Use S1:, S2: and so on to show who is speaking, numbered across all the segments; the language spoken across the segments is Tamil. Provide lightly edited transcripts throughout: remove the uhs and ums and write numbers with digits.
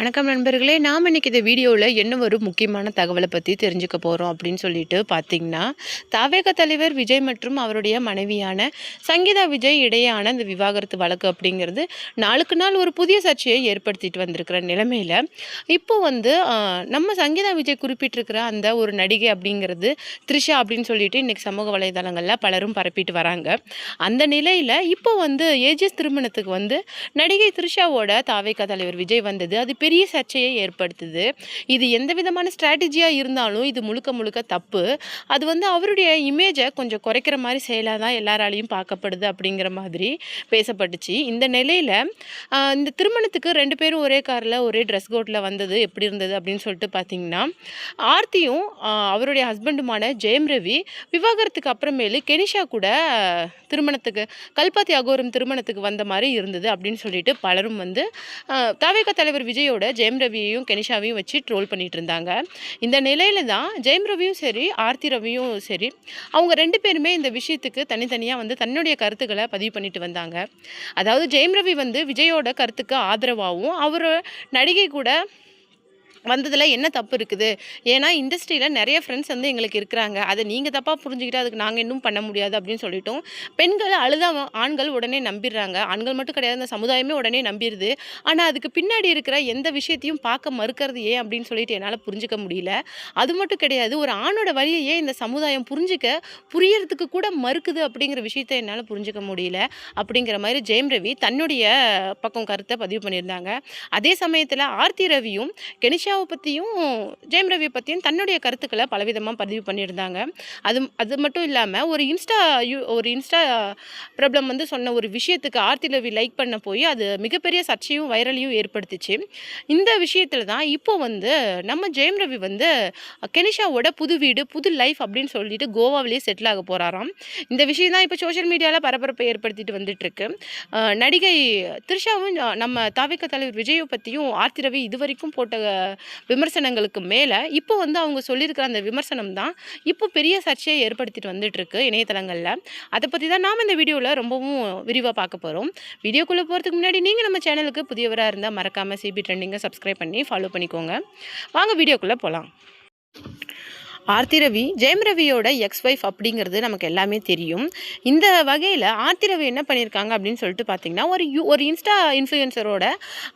S1: வணக்கம் நண்பர்களே. நாம் இன்னைக்கு இந்த வீடியோவில் என்ன ஒரு முக்கியமான தகவலை பற்றி தெரிஞ்சுக்க போகிறோம் அப்படின்னு சொல்லிட்டு பார்த்தீங்கன்னா, தவேக தலைவர் விஜய் மற்றும் அவருடைய மனைவியான சங்கீதா விஜய் இடையேயான இந்த விவாகரத்து வழக்கு அப்படிங்கிறது நாளுக்கு நாள் ஒரு புதிய சர்ச்சையை ஏற்படுத்திட்டு வந்திருக்கிற நிலைமையில் இப்போ நம்ம சங்கீதா விஜய் குறிப்பிட்டிருக்கிற அந்த ஒரு நடிகை அப்படிங்கிறது த்ரிஷா அப்படின்னு சொல்லிட்டு இன்றைக்கி சமூக வலைதளங்களில் பலரும் பரப்பிட்டு வராங்க. அந்த நிலையில் இப்போ ஏஜஸ் திருமணத்துக்கு நடிகை த்ரிஷாவோட தாவேகா தலைவர் விஜய் வந்தது அது பெரிய சர்ச்சையை ஏற்படுத்துது. இது எந்த விதமான ஸ்ட்ராட்டஜியாக இருந்தாலும் இது முழுக்க முழுக்க தப்பு. அது அவருடைய இமேஜை கொஞ்சம் குறைக்கிற மாதிரி செயலாக தான் எல்லாராலையும் பார்க்கப்படுது அப்படிங்கிற மாதிரி பேசப்பட்டுச்சு. இந்த நிலையில் இந்த திருமணத்துக்கு 2 பேரும் ஒரே காரில் ஒரே ட்ரெஸ் கோட்டில் வந்தது எப்படி இருந்தது அப்படின்னு சொல்லிட்டு பார்த்தீங்கன்னா, ஆர்த்தியும் அவருடைய ஹஸ்பண்டுமான ஜெயம் ரவி விவாகரத்துக்கு அப்புறமேலு கெனிஷா கூட திருமணத்துக்கு கல்பாத்தி அகோரம் திருமணத்துக்கு வந்த மாதிரி இருந்தது அப்படின்னு சொல்லிட்டு பலரும் தவேக தலைவர் விஜயோட ஜெயம் ரவியையும் கெனிஷாவையும் வச்சு ட்ரோல் பண்ணிட்டு இருந்தாங்க. இந்த நிலையில தான் ஜெயம் ரவியும் சரி ஆர்த்தி ரவியும் சரி அவங்க 2 பேருமே இந்த விஷயத்துக்கு தனித்தனியாக தன்னுடைய கருத்துக்களை பதிவு பண்ணிட்டு வந்தாங்க. அதாவது ஜெயம் ரவி விஜயோட கருத்துக்கு ஆதரவாகவும் அவர் நடிகை கூட வந்ததில் என்ன தப்பு இருக்குது, ஏன்னா இண்டஸ்ட்ரியில் நிறைய ஃப்ரெண்ட்ஸ் எங்களுக்கு இருக்கிறாங்க, அதை நீங்கள் தப்பாக புரிஞ்சுக்கிட்டு அதுக்கு நாங்கள் இன்னும் பண்ண முடியாது அப்படின்னு சொல்லிட்டோம். பெண்கள் அழுதா ஆண்கள் உடனே நம்பிடுறாங்க, ஆண்கள் மட்டும் கிடையாது இந்த சமுதாயமே உடனே நம்பிடுது. ஆனால் அதுக்கு பின்னாடி இருக்கிற எந்த விஷயத்தையும் பார்க்க மறுக்கிறது ஏன் அப்படின்னு சொல்லிட்டு என்னால் புரிஞ்சிக்க முடியல. அது மட்டும் கிடையாது, ஒரு ஆணோட வழியை ஏன் இந்த சமுதாயம் புரியறதுக்கு கூட மறுக்குது அப்படிங்கிற விஷயத்த என்னால் புரிஞ்சிக்க முடியல அப்படிங்கிற மாதிரி ஜெயம் ரவி தன்னுடைய பக்கம் கருத்தை பதிவு பண்ணியிருந்தாங்க. அதே சமயத்தில் ஆர்த்தி ரவியும் கெனிஷா பற்றியும் ஜெயம் ரவி பற்றியும் தன்னுடைய கருத்துக்களை பலவிதமாக பதிவு பண்ணியிருந்தாங்க. அது மட்டும் இல்லாமல் ஒரு இன்ஸ்டா பிரபலம் சொன்ன ஒரு விஷயத்துக்கு ஆர்த்தி ரவி லைக் பண்ண போய் அது மிகப்பெரிய சர்ச்சையும் வைரலையும் ஏற்படுத்திச்சு. இந்த விஷயத்தில் தான் இப்போ நம்ம ஜெயம் ரவி கெனிஷாவோட புது வீடு புது லைஃப் அப்படின்னு சொல்லிட்டு கோவாவிலேயே செட்டில் ஆக போகிறாராம். இந்த விஷயம் தான் இப்போ சோஷியல் மீடியாவில் பரபரப்பை ஏற்படுத்திட்டு வந்துட்டுருக்கு. நடிகை த்ரிஷாவும் நம்ம தவேக தலைவர் விஜயை பற்றியும் ஆர்த்தி ரவி இதுவரைக்கும் போட்ட விமர்சனங்களுக்கு மேலே இப்போ அவங்க சொல்லியிருக்கிற அந்த விமர்சனம் தான் இப்போ பெரிய சர்ச்சையை ஏற்படுத்திட்டு வந்துட்டுருக்கு இணையதளங்களில். அதை பற்றி தான் நாம் இந்த வீடியோவில் ரொம்பவும் விரிவாக பார்க்க போகிறோம். வீடியோக்குள்ளே போகிறதுக்கு முன்னாடி நீங்கள் நம்ம சேனலுக்கு புதியவராக இருந்தால் மறக்காமல் சிபி ட்ரெண்டிங்கை சப்ஸ்கிரைப் பண்ணி ஃபாலோ பண்ணிக்கோங்க. வாங்க வீடியோக்குள்ளே போகலாம். ஆர்த்தி ரவி ஜெயம் ரவியோட எக்ஸ் ஒய்ஃப் அப்படிங்கிறது நமக்கு எல்லாமே தெரியும். இந்த வகையில் ஆர்த்தி ரவி என்ன பண்ணியிருக்காங்க அப்படின்னு சொல்லிட்டு பார்த்தீங்கன்னா, ஒரு இன்ஸ்டா இன்ஃப்ளூயன்சரோட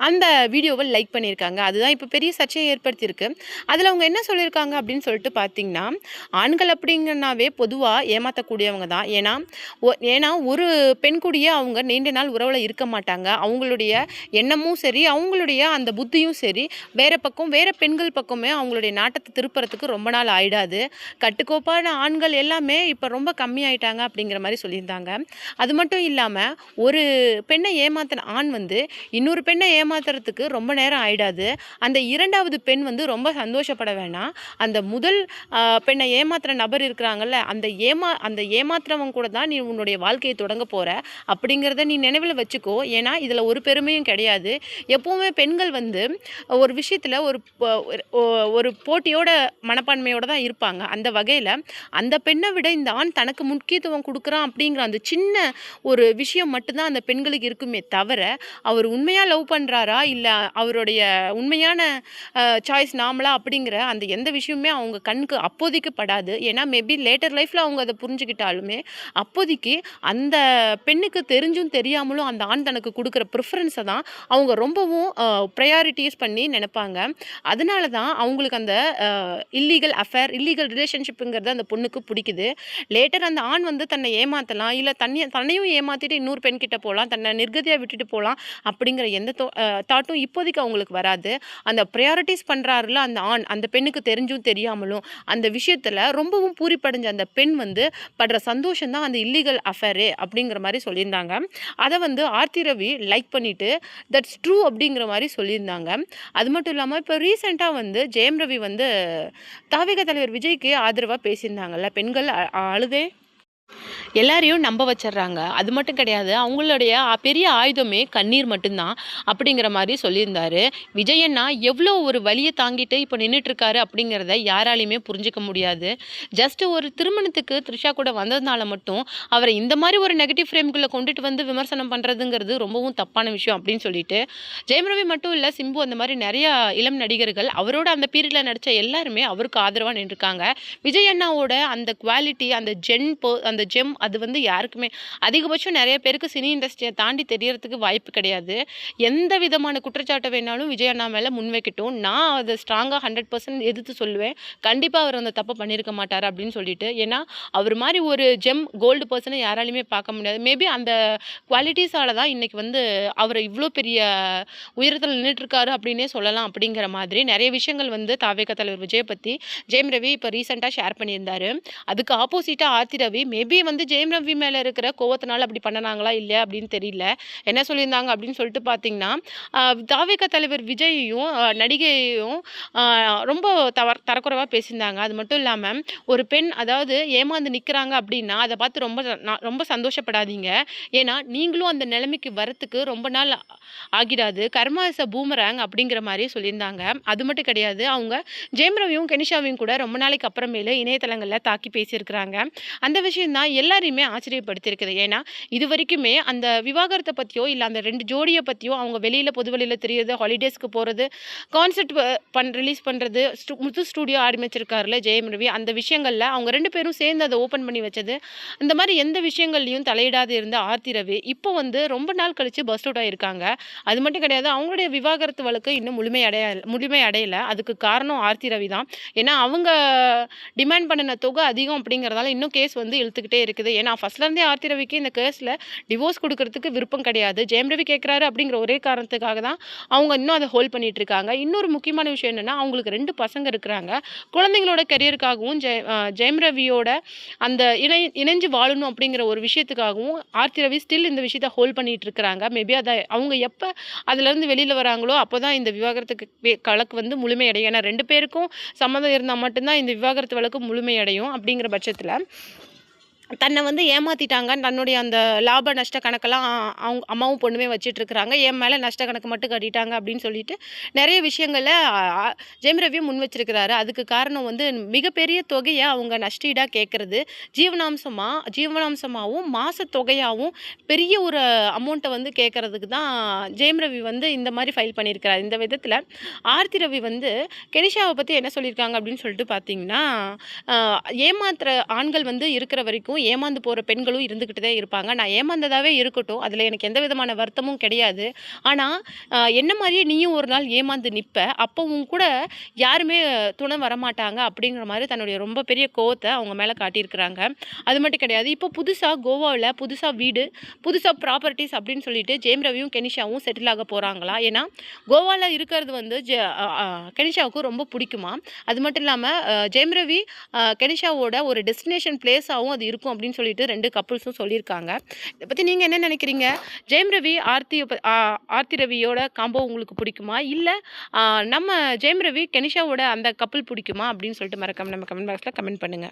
S1: அந்த வீடியோவை லைக் பண்ணியிருக்காங்க. அதுதான் இப்போ பெரிய சர்ச்சையை ஏற்படுத்தியிருக்கு. அதில் அவங்க என்ன சொல்லியிருக்காங்க அப்படின்னு சொல்லிட்டு பார்த்தீங்கன்னா, ஆண்கள் அப்படிங்கனாவே பொதுவாக ஏமாற்றக்கூடியவங்க தான். ஏன்னா ஒரு பெண் கூடிய அவங்க நீண்ட நாள் உறவில் இருக்க மாட்டாங்க. அவங்களுடைய எண்ணமும் சரி அவங்களுடைய அந்த புத்தியும் சரி வேறு பெண்கள் பக்கமே அவங்களுடைய நாட்டத்தை திருப்புறத்துக்கு ரொம்ப நாள் ஆயிடாது. கட்டுக்கோப்பான ஆண்கள் எல்லாமே இப்போ ரொம்ப கம்மியாயிட்டாங்க அப்படிங்கிற மாதிரி சொல்லியிருந்தாங்க. அது மட்டும் இல்லாமல் ஒரு பெண்ணை ஏமாத்தின ஆண் இன்னொரு பெண்ணை ஏமாத்துறதுக்கு ரொம்ப நேரம் ஆயிடாது. அந்த 2வது பெண் ரொம்ப சந்தோஷப்பட வேணாம். அந்த முதல் பெண்ணை ஏமாத்துற நபர் இருக்கிறாங்கல்ல, அந்த ஏமாத்துறவங்க கூட தான் நீ உன்னுடைய வாழ்க்கையை தொடங்க போகிற அப்படிங்கிறத நீ நினைவில் வச்சுக்கோ. ஏன்னா இதில் ஒரு பெருமையும் கிடையாது. எப்போவுமே பெண்கள் ஒரு விஷயத்தில் ஒரு போட்டியோட மனப்பான்மையோடு தான் இருப்பாங்க. அந்த வகையில் அந்த பெண்ணை விட இந்த ஆண் தனக்கு முக்கியத்துவம் கொடுக்குறான் அப்படிங்கிற அந்த சின்ன ஒரு விஷயம் மட்டும்தான் அந்த பெண்களுக்கு இருக்குமே தவிர, அவர் உண்மையாக லவ் பண்ணுறாரா இல்லை அவருடைய உண்மையான சாய்ஸ் நாமளா அப்படிங்கிற அந்த எந்த விஷயமுமே அவங்க கண்ணுக்கு அப்போதைக்கு படாது. ஏன்னா மேபி லேட்டர் லைஃப்பில் அவங்க அதை புரிஞ்சுக்கிட்டாலுமே அப்போதைக்கு அந்த பெண்ணுக்கு தெரிஞ்சும் தெரியாமலும் அந்த ஆண் தனக்கு கொடுக்குற ப்ரிஃபரன்ஸை தான் அவங்க ரொம்பவும் ப்ரையாரிட்டிஸ் பண்ணி நினைப்பாங்க. அதனால தான் அவங்களுக்கு அந்த இல்லீகல் ரிலேஷன்ஷிப்புங்கிறது அந்த பொண்ணுக்கு பிடிக்குது. லேட்டர் அந்த ஆண் தன்னை ஏமாற்றலாம், இல்லை தன்னையும் ஏமாற்றிட்டு இன்னொரு பெண்கிட்ட போகலாம், தன்னை நிர்கதியாக விட்டுட்டு போகலாம் அப்படிங்கிற எந்த தாட்டும் இப்போதைக்கு அவங்களுக்கு வராது. அந்த ப்ரையாரிட்டிஸ் பண்ணுறாருல அந்த ஆண், அந்த பெண்ணுக்கு தெரிஞ்சும் தெரியாமலும் அந்த விஷயத்தில் ரொம்பவும் பூரிப்படைஞ்ச அந்த பெண் படுற சந்தோஷம் தான் அந்த இல்லீகல் அஃபேரே அப்படிங்கிற மாதிரி சொல்லியிருந்தாங்க. அதை ஆர்த்தி ரவி லைக் பண்ணிவிட்டு தட்ஸ் ட்ரூ அப்படிங்கிற மாதிரி சொல்லியிருந்தாங்க. அது மட்டும் இல்லாமல் இப்போ ரீசெண்டாக ஜெயம் ரவி தவேக தலைவர் விஜய்க்கு ஆதரவாக பேசியிருந்தாங்கல்ல, பெண்கள் அழுதே எல்லாரையும் நம்ப வச்சிடுறாங்க. அது மட்டும் கிடையாது. அவங்களுடைய பெரிய ஆயுதமே கண்ணீர் மட்டும்தான் அப்படிங்கிற மாரி சொல்லியிருந்தாரு. விஜய் அண்ணா எவ்வளோ ஒரு வலிய தாங்கிட்டு இப்போ நின்னுட்டுருக்காரு அப்படிங்கிறத யாராலயுமே புரிஞ்சுக்க முடியாது. ஜஸ்ட் ஒரு திருமணத்துக்கு த்ரிஷா கூட வந்ததுனால மட்டும் அவர இந்த மாரி ஒரு நெகட்டிவ் ஃப்ரேம்குள்ள கொண்டுட்டு வந்து விமர்சனம் பண்றதுங்கிறது ரொம்பவும் தப்பான விஷயம் அப்படின்னு சொல்லிட்டு, ஜெயம் ரவி மட்டும் இல்ல, சிம்பு அந்த மாரி நெறையா இளம் நடிகர்கள் அவரோட அந்த பீரியட்ல நடிச்ச எல்லாருமே அவருக்கு ஆதரவா நின்றுருக்காங்க. விஜய் அண்ணாவோட அந்த குவாலிட்டி, அந்த ஜெம் அது வந்து யாருக்குமே அதிகபட்சம் நெறைய பேருக்கு சினி இண்டஸ்ட்ரிய தாண்டி தெரியறதுக்கு வாய்ப்பு கிடையாது. எந்த விதமான குற்றச்சாட்ட வேணாலும் விஜய் அண்ணா மேல முன்வைக்கட்டும். நான் அத ஸ்ட்ராங்கா 100% எதிர்த்து சொல்லுவேன். கண்டிப்பா அவர் அந்த தப்ப பண்ணியிருக்க மாட்டாரு அப்படின்னு சொல்லிட்டு. ஏன்னா, அவர் மாரி ஒரு ஜெம் கோல்டு பெர்சன யாராலயுமே பார்க்க முடியாது. மேபி அந்த குவாலிட்டீஸால தான் இன்னைக்கு வந்து அவர இவ்ளோ பெரிய உயரத்துல நின்னுட்டுருக்காரு அப்படின்னே சொல்லலாம். அப்படிங்கிற மாதிரி நெறைய விஷயங்கள் வந்து தாவேகா தலைவர் விஜய பத்தி ஜெயம் ரவி இப்ப ரீசென்ட்டா ஷேர் பண்ணியிருந்தாரு. அதுக்கு ஆப்போசிட்டா ஆர்த்தி ரவி மேபி வந்து ஜெயம் ரவி மேல இருக்கிற கோவத்தினால அப்படி பண்ணுனாங்களா இல்லையா அப்படின்னு தெரியல. என்ன சொல்லியிருந்தாங்க அப்படின்னு சொல்லிட்டு பார்த்தீங்கன்னா, அ தாவேகா தலைவர் விஜயையும் நடிகையையும் அ ரொம்ப தரக்குறைவா பேசியிருந்தாங்க. அது மட்டும் இல்லாம ஒரு பெண் அதாவது ஏமாந்து நிக்கிறாங்க அப்படின்னா, அத பார்த்து ரொம்ப சந்தோஷப்படாதீங்க. ஏன்னா நீங்களும் அந்த நிலைமைக்கு வரத்துக்கு ரொம்ப நாள் ஆகிடாது. கர்மா இஸ் அ பூமராங் அப்படிங்கிற மாரி சொல்லியிருந்தாங்க. அது மட்டும் கிடையாது. அவங்க ஜெயம் ரவியும், கெனிஷாவையும் கூட ரொம்ப நாளைக்கு அப்புறமேலு இணையதளங்கள்ல தாக்கி பேசியிருக்கிறாங்க. அந்த விஷயம் தான் எல்லாரையுமே ஆச்சரியப்படுத்தியிருக்குது. ஏன்னா, இதுவரைக்குமே அந்த விவாகரத்த பத்தியோ, இல்ல அந்த 2 ஜோடிய பத்தியோ அவங்க வெளியில பொது வெளியில தெரியறது, ஹாலிடேஸ்க்கு போறது, கான்செர்ட் ரிலீஸ் பண்றது, முத்து ஸ்டுடியோ ஆரம்பிச்சிருக்காருல்ல ஜெயம் ரவி, அந்த விஷயங்கள்ல அவங்க 2 பேரும் சேர்ந்து அத ஓப்பன் பண்ணி வச்சது. இந்த மாரி எந்த விஷயங்கள்லயும் தலையிடாத இருந்த ஆர்த்தி ரவி, இப்போ வந்து ரொம்ப நாள் கழிச்சு பர்ஸ்ட் அவுட் ஆயிருக்காங்க. அது மட்டும் கிடையாது, அவங்களுடைய விவாகரத்து வழக்கு இன்னும் முழுமை அடையல. அதுக்கு காரணம் ஆர்த்தி ரவி தான். ஏன்னா, அவங்க டிமாண்ட் பண்ணுன தொகை அதிகம் அப்படிங்கிறதால இன்னும் கேஸ் வந்து இழுத்துக்கிட்டே இருக்குது. ஏன்னா, ஃபர்ஸ்ட்லேருந்தே ஆர்த்தி ரவிக்கு இந்த கேஸ்ல டிவோர்ஸ் குடுக்கறதுக்கு விருப்பம் கிடையாது. ஜெயம் ரவி கேட்குறாரு அப்படிங்கிற ஒரே காரணத்துக்காக தான் அவங்க இன்னும் அத ஹோல்ட் பண்ணிட்டு இருக்காங்க. இன்னொரு முக்கியமான விஷயம் என்னன்னா, அவங்களுக்கு 2 பசங்க இருக்கிறாங்க. குழந்தைங்களோட கரியருக்காகவும் ஜெயம் ரவியோட அந்த இணைஞ்சு வாழணும் அப்படிங்கிற ஒரு விஷயத்துக்காகவும் ஆர்த்தி ரவி ஸ்டில் இந்த விஷயத்த ஹோல்ட் பண்ணிட்டு இருக்கிறாங்க. மேபி அத அவங்க எப்ப அதுலேருந்து வெளியில வராங்களோ, அப்பதான் இந்த விவாகரத்துக்கு வழக்கு வந்து முழுமையடையும். ஏன்னா 2 பேருக்கும் சம்மதம் இருந்தா மட்டும் தான் இந்த விவாகரத்து வழக்கு முழுமையடையும். அப்படிங்கிற பட்சத்தில தன்னை வந்து ஏமாத்திட்டாங்க. தன்னுடைய அந்த லாப நஷ்ட கணக்கெல்லாம் அவங்க அம்மாவும் பொண்ணுமே வச்சுட்ருக்குறாங்க. என் மேல நஷ்ட கணக்கு மட்டும் கட்டிட்டாங்க அப்படின்னு சொல்லிட்டு நெறைய விஷயங்கள ஜெயம் ரவியும் முன் வச்சிருக்கிறாரு. அதுக்கு காரணம் வந்து மிகப்பெரிய தொகைய அவங்க நஷ்டஈடா கேட்கறது. ஜீவனாம்சமாவும், மாசத் தொகையாவும் பெரிய ஒரு அமௌண்ட்ட வந்து கேட்கறதுக்கு தான் ஜெயம் ரவி வந்து இந்த மாரி ஃபைல் பண்ணியிருக்கிறாரு. இந்த விதத்தில ஆர்த்தி ரவி வந்து கெனிஷாவ பத்தி என்ன சொல்லியிருக்காங்க அப்படின்னு சொல்லிட்டு பார்த்தீங்கன்னா, அ ஏமாத்துற ஆண்கள் வந்து இருக்கிற வரைக்கும் ஏமாந்து போற பெண்களும் இருந்துகிட்டு தான் இருப்பாங்க. நான் ஏமாந்ததாவே இருக்கட்டும். அதுல எனக்கு எந்த விதமான வருத்தமும் கிடையாது. ஆனா, என்ன மாரியே நீயும் ஒரு நாள் ஏமாந்து நிப்ப. அப்போ உன் கூட யாருமே துணை வரமாட்டாங்க அப்படிங்கிற மாரி தன்னுடைய ரொம்ப பெரிய கோவத்த அவங்க மேல காட்டியிருக்கிறாங்க. அது மட்டும் கிடையாது. இப்போ புதுசா கோவாவுல புதுசா வீடு, புதுசா ப்ராப்பர்ட்டீஸ் அப்படின்னு சொல்லிட்டு ஜெயம் ரவியும், கெனிஷாவும் செட்டில் ஆக போறாங்களாம். ஏன்னா, கோவால இருக்கிறது வந்து அ அ கெனிஷாவுக்கு ரொம்ப பிடிக்குமாம். அது மட்டும் இல்லாம ஜெயம் ரவி, கெனிஷாவோட ஒரு டெஸ்டினேஷன் பிளேஸாவும் அது இருக்கும் அப்படின்னு சொல்லிட்டு 2 கப்புள்ஸும் சொல்லியிருக்காங்க. இத பத்தி நீங்க என்ன நினைக்கிறீங்க? ஜெயம் ரவி, ஆர்த்தி ரவியோட காம்போ உங்களுக்கு பிடிக்குமா? இல்ல நம்ம ஜெயம் ரவி, கெனிஷாவோட அந்த கப்புள் பிடிக்குமா? அப்படின்னு சொல்லிட்டு மறக்காம நம்ம கமெண்ட் பாக்ஸ்ல கமெண்ட் பண்ணுங்க.